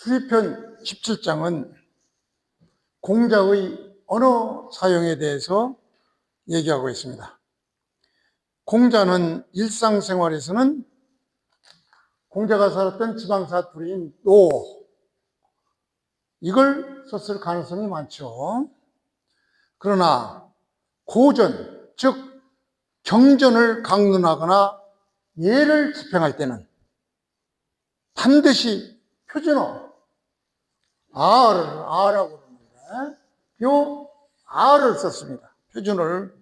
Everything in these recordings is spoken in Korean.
수리편 17장은 공자의 언어 사용에 대해서 얘기하고 있습니다. 공자는 일상생활에서는 공자가 살았던 지방 사투리인 노, 이걸 썼을 가능성이 많죠. 그러나 고전, 즉 경전을 강론하거나 예를 집행할 때는 반드시 표준어, 아라고 그러는데 요 아를 썼습니다. 표준어를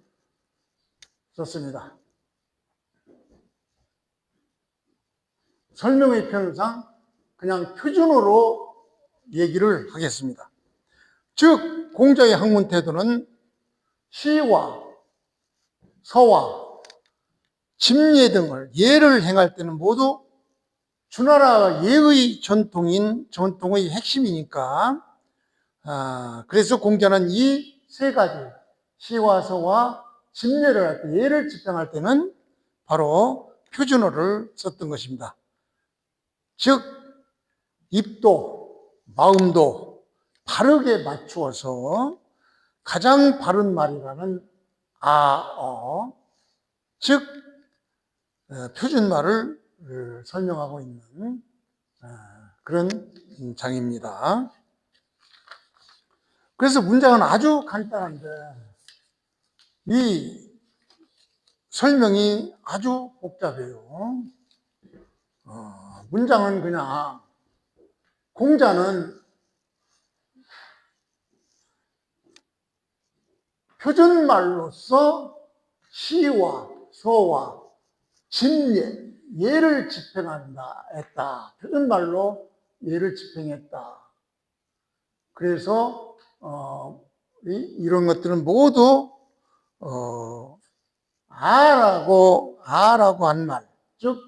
썼습니다. 설명의 편상 그냥 표준어로 얘기를 하겠습니다. 즉 공자의 학문 태도는 시와 서와 집례 등을 예를 행할 때는 모두 주나라 예의 전통의 핵심이니까 그래서 공자는 이 세 가지 시와 서와 집례를 할 때, 예를 집행할 때는 바로 표준어를 썼던 것입니다. 즉 입도 마음도 바르게 맞추어서 가장 바른 말이라는 즉 표준말을 설명하고 있는 그런 장입니다. 그래서 문장은 아주 간단한데 이 설명이 아주 복잡해요. 문장은 그냥 공자는 표준말로서 시와 서와 집례, 예를 집행한다 했다. 표준말로 예를 집행했다. 그래서 이런 것들은 모두 아라고 한 말, 즉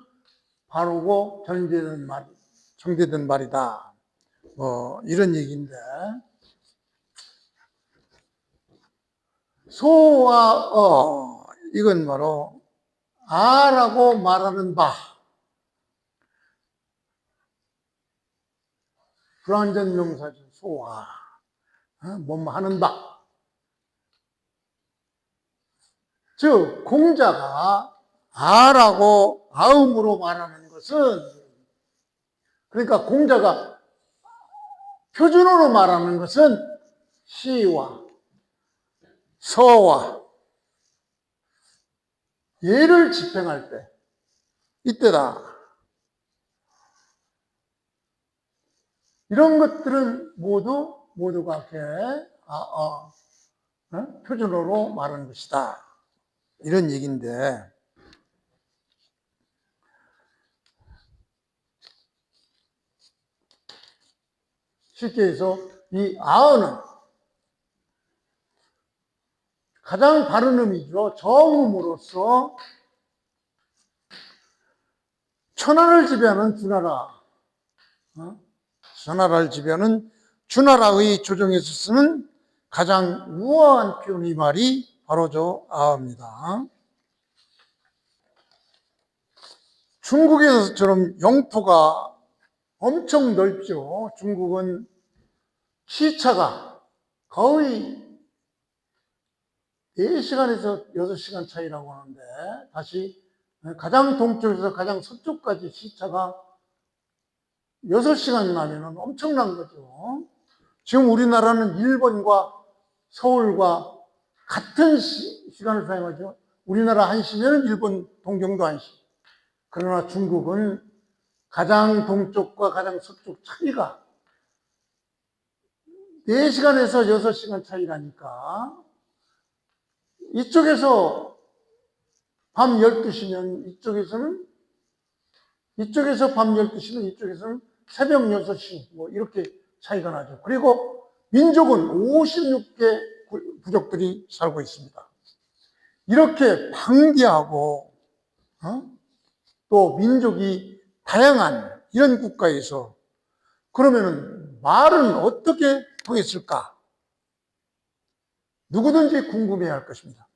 바르고 정제된 말이다. 이런 얘기인데 소와 이건 바로 아라고 말하는 바, 불완전 명사죠. 소와 뭐뭐 하는 바. 즉 공자가 아라고 아음으로 말하는 것은, 그러니까 공자가 표준어로 말하는 것은 시와 서와 예를 집행할 때 이때다. 이런 것들은 모두가 표준어로 말하는 것이다. 이런 얘기인데 쉽게 해서 이 아어는 가장 바른 의미죠. 정음으로써 천하를 지배하는 천하를 지배하는 주나라의 조정에서 쓰는 가장 우아한 표현의 말이 바로 저 아어입니다. 중국에서처럼 영토가 엄청 넓죠. 중국은 시차가 거의 4시간에서 6시간 차이라고 하는데, 다시 가장 동쪽에서 가장 서쪽까지 시차가 6시간 나면 엄청난 거죠. 지금 우리나라는 일본과 서울과 같은 시간을 사용하죠. 우리나라 1시면 일본 동경도 1시. 그러나 중국은 가장 동쪽과 가장 서쪽 차이가 4시간에서 6시간 차이라니까 이쪽에서 밤 12시면 이쪽에서 밤 12시면 이쪽에서는 새벽 6시 이렇게 차이가 나죠. 그리고 민족은 56개 부족들이 살고 있습니다. 이렇게 방대하고 또 민족이 다양한 이런 국가에서 그러면은 말은 어떻게 통했을까? 누구든지 궁금해야 할 것입니다.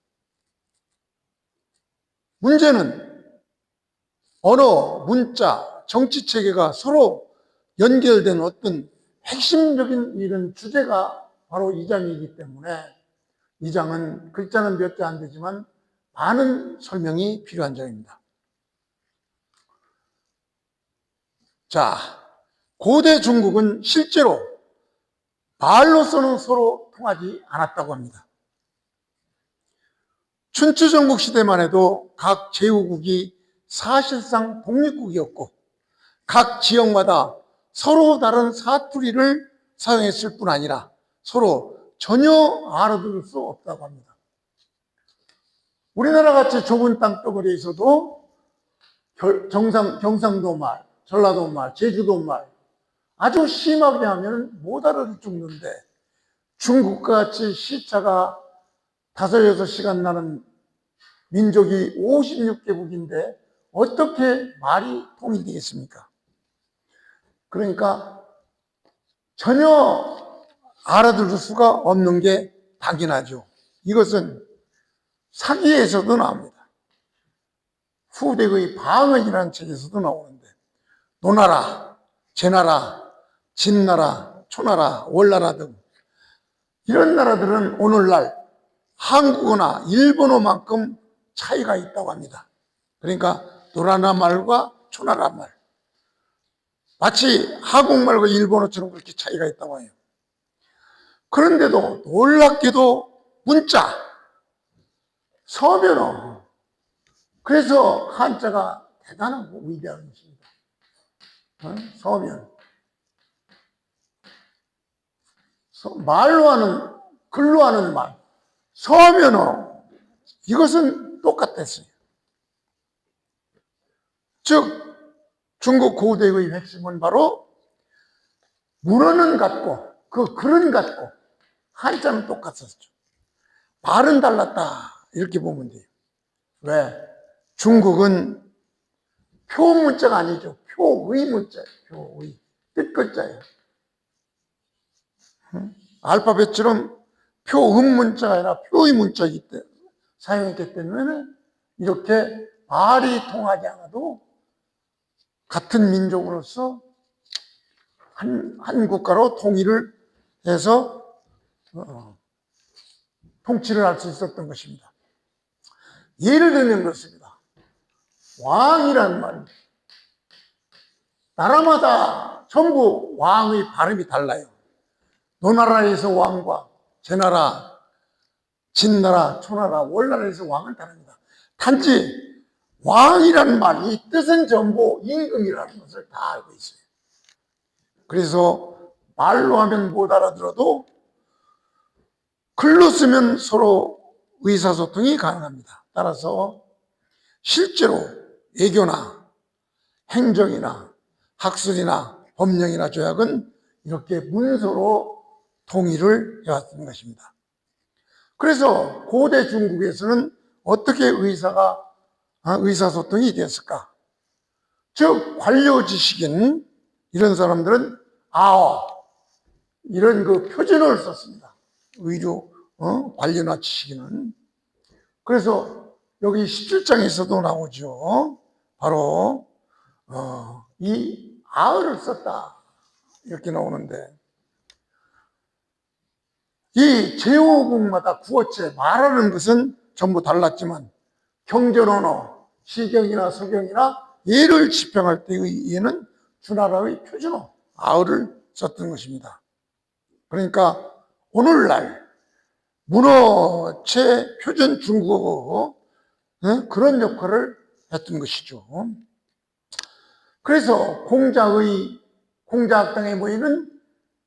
문제는 언어, 문자, 정치 체계가 서로 연결된 어떤 핵심적인 이런 주제가 바로 이 장이기 때문에 이 장은 글자는 몇 개 안 되지만 많은 설명이 필요한 장입니다. 자, 고대 중국은 실제로 말로서는 서로 통하지 않았다고 합니다. 춘추전국 시대만 해도 각 제후국이 사실상 독립국이었고 각 지역마다 서로 다른 사투리를 사용했을 뿐 아니라 서로 전혀 알아들을 수 없다고 합니다. 우리나라 같이 좁은 땅덩어리에서도 경상도 말, 전라도 말, 제주도 말 아주 심하게 하면 못 알아듣 죽는데 중국과 같이 시차가 5-6시간 나는 민족이 56개국인데 어떻게 말이 통일되겠습니까? 그러니까 전혀 알아들을 수가 없는 게 당연하죠. 이것은 사기에서도 나옵니다. 후대의 방언이라는 책에서도 나오는데 노나라, 제나라, 진나라, 초나라, 월나라 등 이런 나라들은 오늘날 한국어나 일본어만큼 차이가 있다고 합니다. 그러니까 노나라 말과 초나라 말 마치 한국말과 일본어처럼 그렇게 차이가 있다고 해요. 그런데도 놀랍게도 문자, 서면어 그래서 한자가 대단하고 위대한 것입니다. 서면 말로 하는 글로 하는 말 서면어 이것은 똑같았어요. 즉 중국 고대의 핵심은 바로 문어는 같고 그 글은 같고 한자는 똑같았죠. 말은 달랐다 이렇게 보면 돼요. 왜? 중국은 표문자가 아니죠. 표의 문자예요. 표의 뜻글자예요. 알파벳처럼 표음 문자가 아니라 표의 문자이기 때문에 사용했기 때문에 이렇게 말이 통하지 않아도 같은 민족으로서 한 국가로 통일을 해서 통치를 할 수 있었던 것입니다. 예를 들면 그렇습니다. 왕이라는 말입니다. 나라마다 전부 왕의 발음이 달라요. 노나라에서 왕과 제나라, 진나라, 초나라, 월나라에서 왕은 다릅니다. 단지 왕이라는 말, 이 뜻은 전부 임금이라는 것을 다 알고 있어요. 그래서 말로 하면 못 알아들어도 글로 쓰면 서로 의사소통이 가능합니다. 따라서 실제로 외교나 행정이나 학술이나 법령이나 조약은 이렇게 문서로 통일을 해왔던 것입니다. 그래서 고대 중국에서는 어떻게 의사소통이 되었을까? 즉 관료 지식인 이런 사람들은 아어 이런 그 표준어를 썼습니다. 의료 관료나 지식인은. 그래서 여기 17장에서도 나오죠. 바로 이 아어를 썼다 이렇게 나오는데 이 제후국마다 구어체 말하는 것은 전부 달랐지만 경전언어, 시경이나 서경이나 예를 집행할 때의 예는 주나라의 표준어 아어를 썼던 것입니다. 그러니까 오늘날 문어체 표준 중국어 그런 역할을 했던 것이죠. 그래서 공자학당에 모이는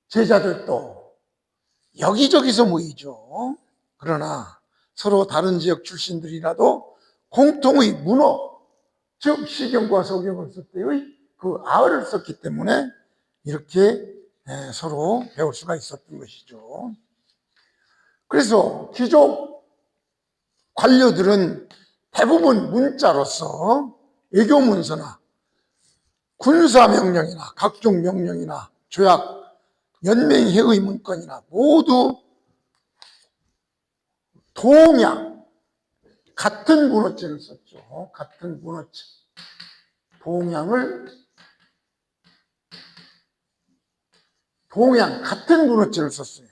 제자들도 여기저기서 모이죠. 그러나 서로 다른 지역 출신들이라도 공통의 문어, 즉 시경과 서경을 쓸 때의 그 아어를 썼기 때문에 이렇게 서로 배울 수가 있었던 것이죠. 그래서 귀족 관료들은 대부분 문자로서 외교 문서나 군사명령이나 각종 명령이나 조약, 연맹회의 문건이나 모두 동양, 같은 문어체를 썼죠. 같은 문어체. 동양을 동양 같은 문어체를 썼어요.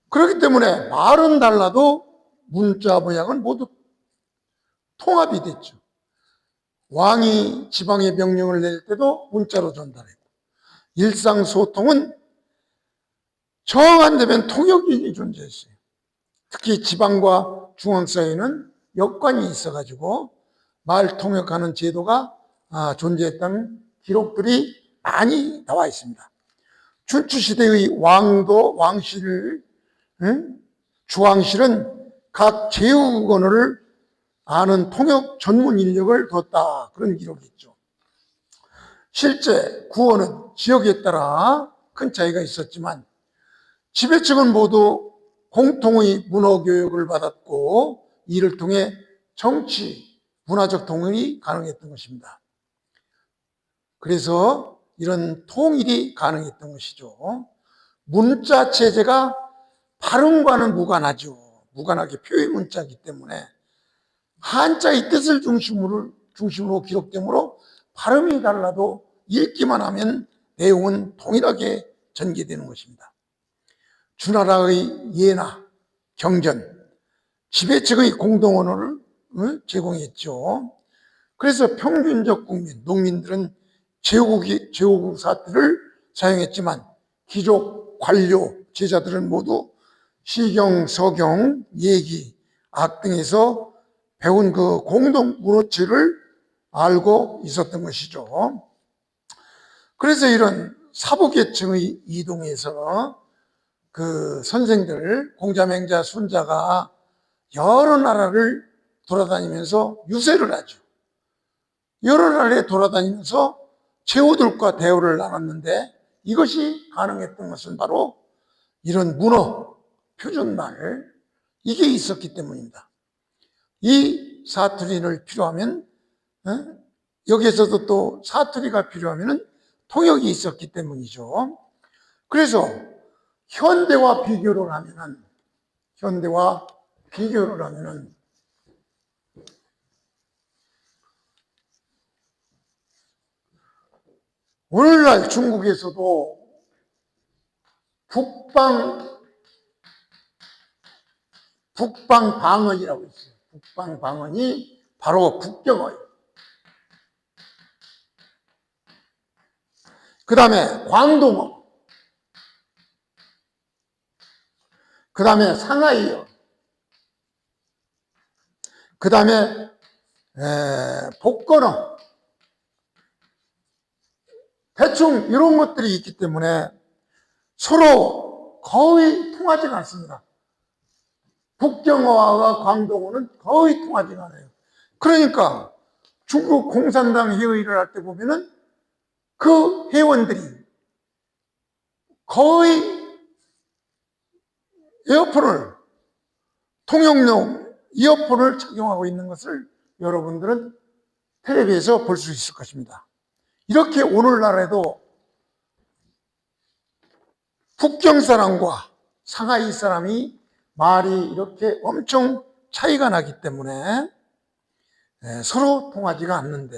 그렇기 때문에 말은 달라도 문자 모양은 모두 통합이 됐죠. 왕이 지방에 명령을 낼 때도 문자로 전달했고, 일상소통은 정 안 되면 통역이 존재했어요. 특히 지방과 중앙 사이에는 역관이 있어가지고 말 통역하는 제도가 존재했다는 기록들이 많이 나와 있습니다. 춘추시대의 왕실, 주왕실은 각 제국 언어를 아는 통역 전문 인력을 뒀다, 그런 기록이 있죠. 실제 구어는 지역에 따라 큰 차이가 있었지만 지배층은 모두 공통의 문어 교육을 받았고, 이를 통해 정치, 문화적 통일이 가능했던 것입니다. 그래서 이런 통일이 가능했던 것이죠. 문자 체제가 발음과는 무관하게 표현 문자이기 때문에 한자의 뜻을 중심으로 기록되므로 발음이 달라도 읽기만 하면 내용은 동일하게 전개되는 것입니다. 주나라의 예나, 경전, 지배층의 공동언어를 제공했죠. 그래서 평균적 국민, 농민들은 제후국 사투리를 사용했지만 귀족, 관료, 제자들은 모두 시경, 서경, 예기, 악 등에서 배운 그 공동 문어체를 알고 있었던 것이죠. 그래서 이런 사부계층의 이동에서 그 선생들, 공자맹자, 순자가 여러 나라를 돌아다니면서 유세를 하죠. 여러 나라에 돌아다니면서 제후들과 대화를 나눴는데, 이것이 가능했던 것은 바로 이런 문어, 표준말, 이게 있었기 때문입니다. 이 사투리를 필요하면, 여기에서도 또 사투리가 필요하면 통역이 있었기 때문이죠. 그래서 현대와 비교를 하면은, 오늘날 중국에서도 북방방언이라고 있어요. 북방방언이 바로 북경어예요. 그 다음에 광동어, 그 다음에 상하이어, 그 다음에 복건어, 대충 이런 것들이 있기 때문에 서로 거의 통하지가 않습니다. 북경어와 광동어는 거의 통하지가 않아요. 그러니까 중국 공산당 회의를 할 때 보면은 그 회원들이 거의 통역용 이어폰을 착용하고 있는 것을 여러분들은 텔레비에서 볼 수 있을 것입니다. 이렇게 오늘날에도 북경 사람과 상하이 사람이 말이 이렇게 엄청 차이가 나기 때문에 서로 통하지가 않는데,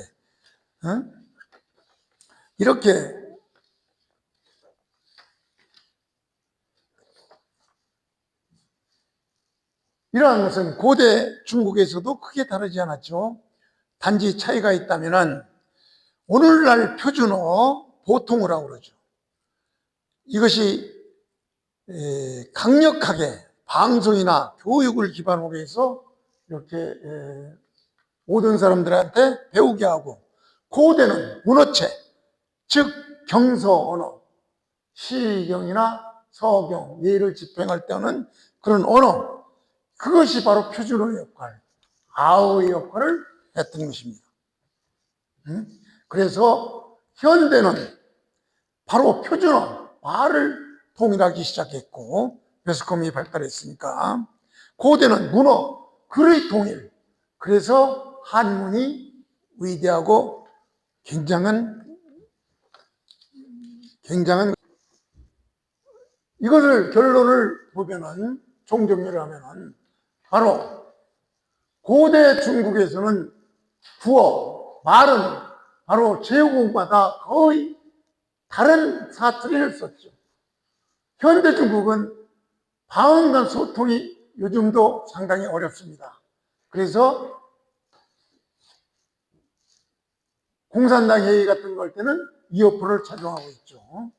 이렇게 이러한 것은 고대 중국에서도 크게 다르지 않았죠. 단지 차이가 있다면은 오늘날 표준어, 보통어라고 그러죠. 이것이 강력하게 방송이나 교육을 기반으로 해서 이렇게 모든 사람들한테 배우게 하고, 고대는 문어체, 즉 경서 언어, 시경이나 서경, 예를 집행할 때는 그런 언어, 그것이 바로 표준어의 역할, 아우의 역할을 했던 것입니다. 그래서 현대는 바로 표준어, 말을 통일하기 시작했고, 매스컴이 발달했으니까, 고대는 문어, 글의 통일, 그래서 한문이 위대하고 굉장한 이것을 결론을 보면은, 총정리를 하면은 바로 고대 중국에서는 구어, 말은 바로 제국마다 거의 다른 사투리를 썼죠. 현대 중국은 방언 간 소통이 요즘도 상당히 어렵습니다. 그래서 공산당 회의 같은 거 할 때는 이어폰을 착용하고 있죠.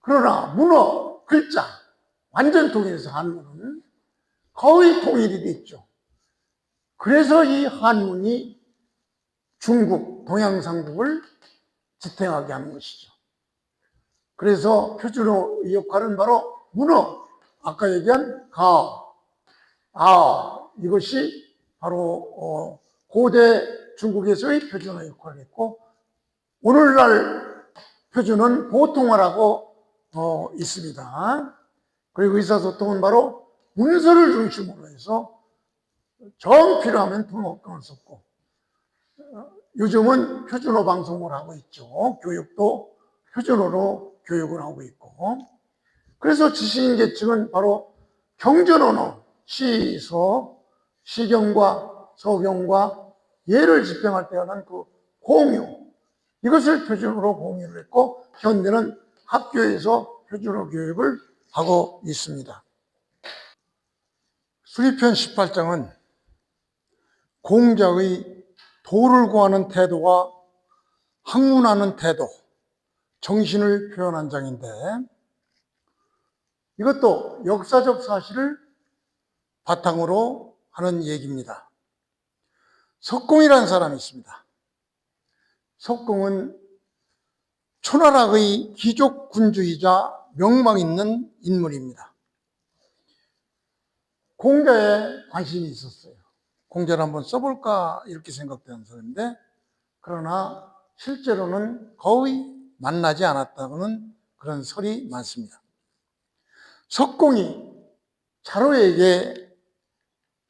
그러나 문어, 글자 완전 통일해서 한문은 거의 통일이 됐죠. 그래서 이 한문이 중국, 동양상국을 지탱하게 하는 것이죠. 그래서 표준어의 역할은 바로 문어, 아까 얘기한 가, 아, 이것이 바로 고대 중국에서의 표준어 역할을 했고, 오늘날 표준은 보통어라고 있습니다. 그리고 의사소통은 바로 문서를 중심으로 해서 정 필요하면 통역을 썼고, 요즘은 표준어 방송을 하고 있죠. 교육도 표준어로 교육을 하고 있고. 그래서 지식인 계층은 바로 경전언어, 시, 서, 시경과 서경과 예를 집행할 때 하는 그 공유, 이것을 표준어로 공유를 했고, 현대는 학교에서 표준어 교육을 하고 있습니다. 수리편 18장은 공자의 도를 구하는 태도와 학문하는 태도, 정신을 표현한 장인데, 이것도 역사적 사실을 바탕으로 하는 얘기입니다. 석공이라는 사람이 있습니다. 석공은 초나락의 귀족 군주이자 명망 있는 인물입니다. 공자에 관심이 있었어요. 공자를 한번 써볼까 이렇게 생각되는 사람인데, 그러나 실제로는 거의 만나지 않았다고는 그런 설이 많습니다. 석공이 자로에게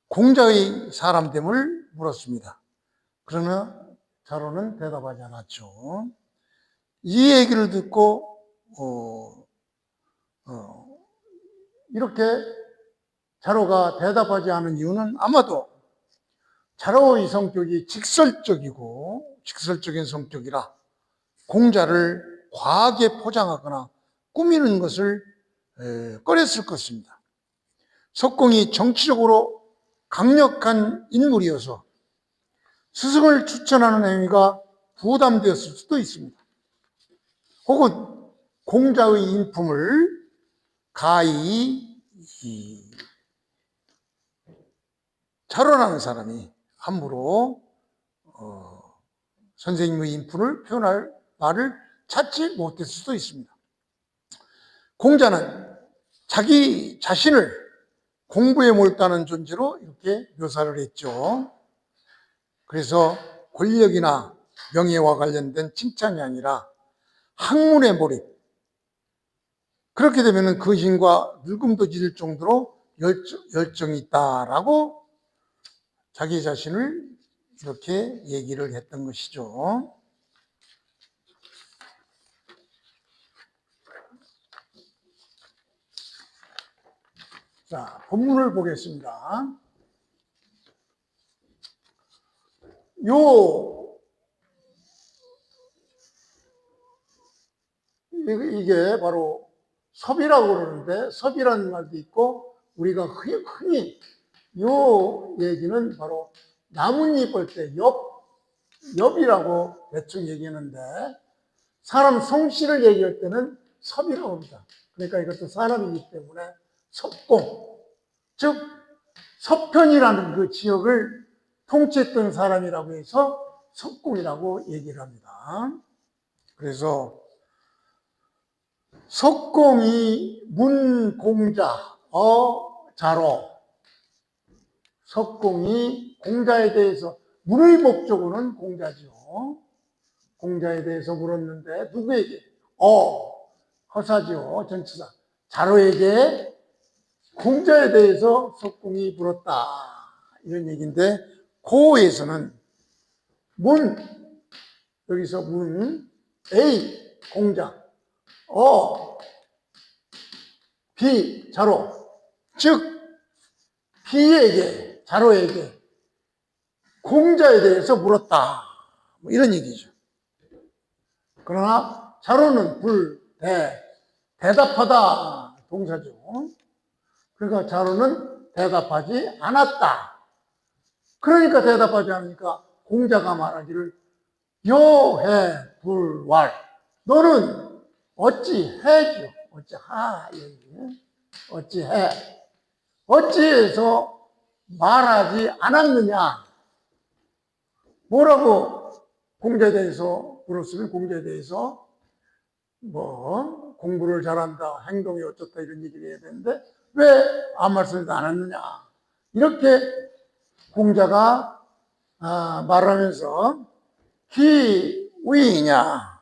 공자의 사람됨을 물었습니다. 그러나 자로는 대답하지 않았죠. 이 얘기를 듣고 이렇게 자로가 대답하지 않은 이유는 아마도 자로의 성격이 직설적인 성격이라 공자를 과하게 포장하거나 꾸미는 것을 꺼렸을 것입니다. 석공이 정치적으로 강력한 인물이어서 스승을 추천하는 행위가 부담되었을 수도 있습니다. 혹은 공자의 인품을 가히 자론하는 사람이 함부로 선생님의 인품을 표현할 말을 찾지 못했을 수도 있습니다. 공자는 자기 자신을 공부에 몰두하는 존재로 이렇게 묘사를 했죠. 그래서 권력이나 명예와 관련된 칭찬이 아니라 학문에 몰입. 그렇게 되면 그 힘과 늙음도 질 정도로 열정이 있다라고 자기 자신을 이렇게 얘기를 했던 것이죠. 자, 본문을 보겠습니다. 이게 바로 섭이라고 그러는데, 섭이라는 말도 있고, 우리가 흔히 요 얘기는 바로 나뭇잎 볼 때 엽이라고 대충 얘기하는데, 사람 성씨를 얘기할 때는 섭이라고 합니다. 그러니까 이것도 사람이기 때문에 섭공, 즉 서편이라는 그 지역을 통치했던 사람이라고 해서 석공이라고 얘기를 합니다. 그래서 석공이 문공자 자로, 석공이 공자에 대해서 문의 목적으로는 공자죠. 공자에 대해서 물었는데 누구에게? 허사죠. 전치사. 자로에게 공자에 대해서 석공이 물었다. 이런 얘기인데, 고에서는 여기서 A, 공자, B, 자로. 즉, B에게, 자로에게 공자에 대해서 물었다. 뭐 이런 얘기죠. 그러나 자로는 대답하다 동사죠. 그러니까 자로는 대답하지 않았다. 그러니까 대답하지 않으니까 공자가 말하기를 여해 불왈. 너는 어찌해죠. 어찌하. 어찌해. 어찌해서 말하지 않았느냐. 뭐라고 공자에 대해서 물었으면 공자에 대해서 뭐 공부를 잘한다, 행동이 어쩌다 이런 얘기를 해야 되는데 왜 아무 말씀도 안 했느냐. 이렇게 공자가 말하면서 기위냐.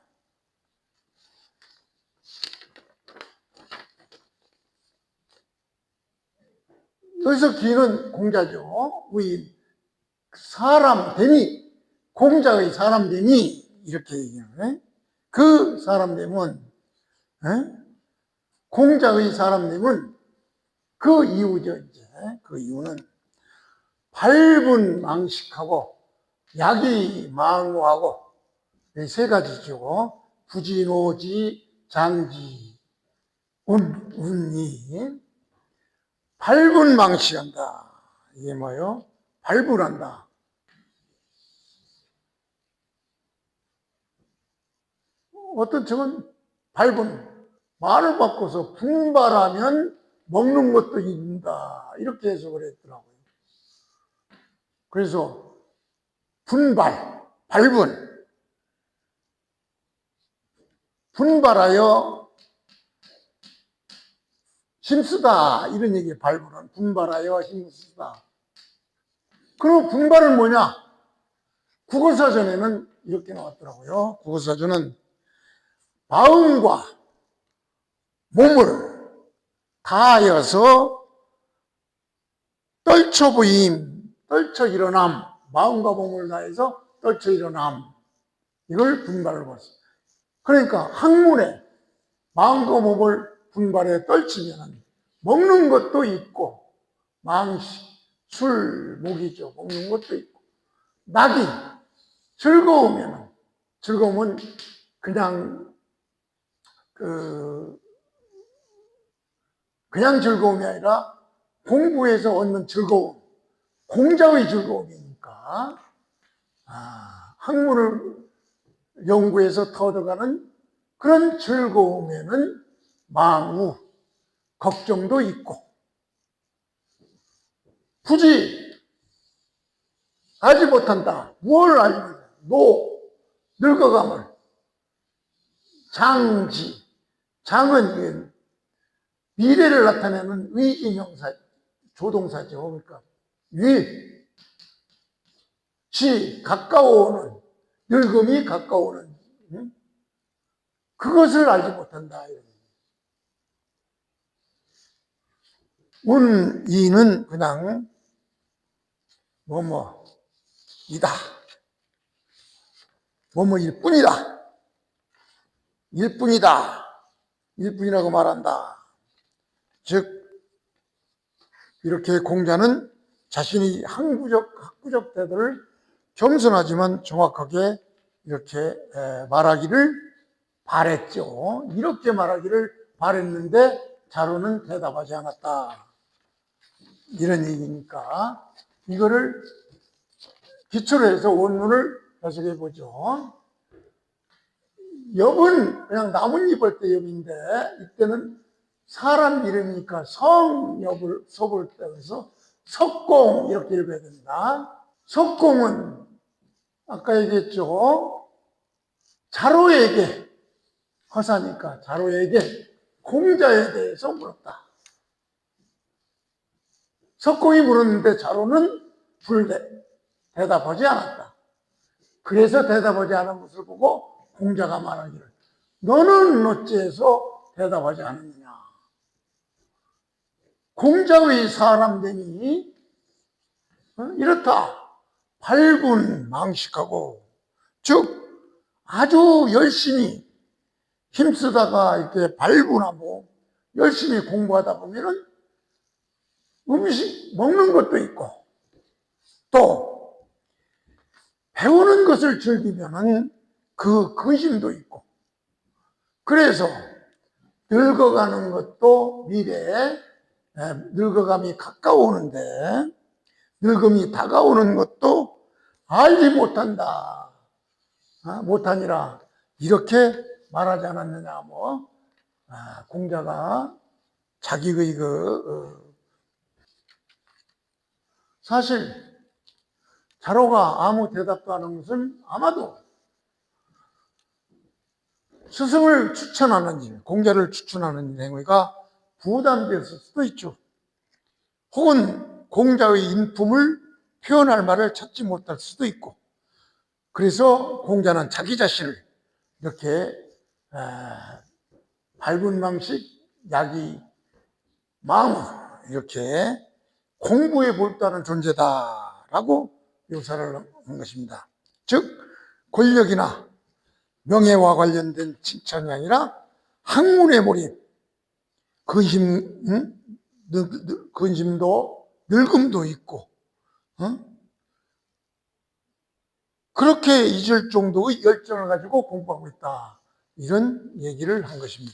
여기서 기는 공자죠. 위 사람 되니, 공자의 사람 되니 이렇게 얘기하네. 그 사람됨은 공자의 사람됨은 그 이유죠. 이제 그 이유는 발분 망식하고 야기망우하고 세 가지죠. 부지노지 장지 운이 발분 망식한다. 이게 뭐예요? 발분한다. 어떤 책은 발분, 말을 바꿔서 분발하면 먹는 것도 있다. 이렇게 해석을 했더라고요. 그래서 분발, 발분, 분발하여 힘쓰다. 이런 얘기예요. 발분은 분발하여 힘쓰다. 그럼 분발은 뭐냐? 국어사전에는 이렇게 나왔더라고요. 국어사전은 마음과 몸을 다하여서 떨쳐부임, 떨쳐 일어남, 마음과 몸을 다해서 떨쳐 일어남, 이걸 분발을 봤어요. 그러니까 학문에 마음과 몸을 분발해 떨치면 먹는 것도 있고, 망식, 술, 목이죠. 먹는 것도 있고, 낙이, 즐거움은 그냥 즐거움이 아니라 공부에서 얻는 즐거움, 공자의 즐거움이니까 학문을 연구해서 터득하는 그런 즐거움에는 망우, 걱정도 있고, 굳이 알지 못한다. 뭘 알지 못한다. 늙어감을. 장지, 장은 미래를 나타내는 의인형사, 조동사죠. 그러니까 가까워오는, 늙음이 가까워오는, 그것을 알지 못한다. 운이는 그냥 이다. 일뿐이다. 일뿐이라고 말한다. 즉 이렇게 공자는 자신이 학구적 태도를 겸손하지만 정확하게 이렇게 말하기를 바랬죠. 이렇게 말하기를 바랬는데 자로는 대답하지 않았다. 이런 얘기니까 이거를 기초로 해서 원문을 해석해 보죠. 엽은 그냥 나뭇잎 때 엽인데 이때는 사람 이름이니까 성엽을 써볼 때 그래서 석공 이렇게 읽어야 된다. 석공은 아까 얘기했죠. 자로에게, 허사니까 자로에게 공자에 대해서 물었다. 석공이 물었는데 자로는 대답하지 않았다. 그래서 대답하지 않은 것을 보고 공자가 말하기를 너는 어찌해서 대답하지 않느냐. 공자의 사람됨이 이렇다. 발분망식하고, 즉 아주 열심히 힘쓰다가 이렇게 발분하고 열심히 공부하다 보면은 음식 먹는 것도 있고, 또 배우는 것을 즐기면은 그 근심도 있고, 그래서 늙어가는 것도 미래에 늙어감이 가까워오는데 늙음이 다가오는 것도 알지 못한다. 못하니라. 이렇게 말하지 않았느냐. 공자가 자기의 사실 자로가 아무 대답도 안 한 것은 아마도 스승을 추천하는 일, 공자를 추천하는 행위가 부담됐을 수도 있죠. 혹은 공자의 인품을 표현할 말을 찾지 못할 수도 있고, 그래서 공자는 자기 자신을 이렇게 밝은 방식, 야기 마음으로 이렇게 공부해 볼다는 존재다라고 묘사를 한 것입니다. 즉 권력이나 명예와 관련된 칭찬이 아니라 학문에 몰입, 근심도 늙음도 있고 그렇게 잊을 정도의 열정을 가지고 공부하고 있다, 이런 얘기를 한 것입니다.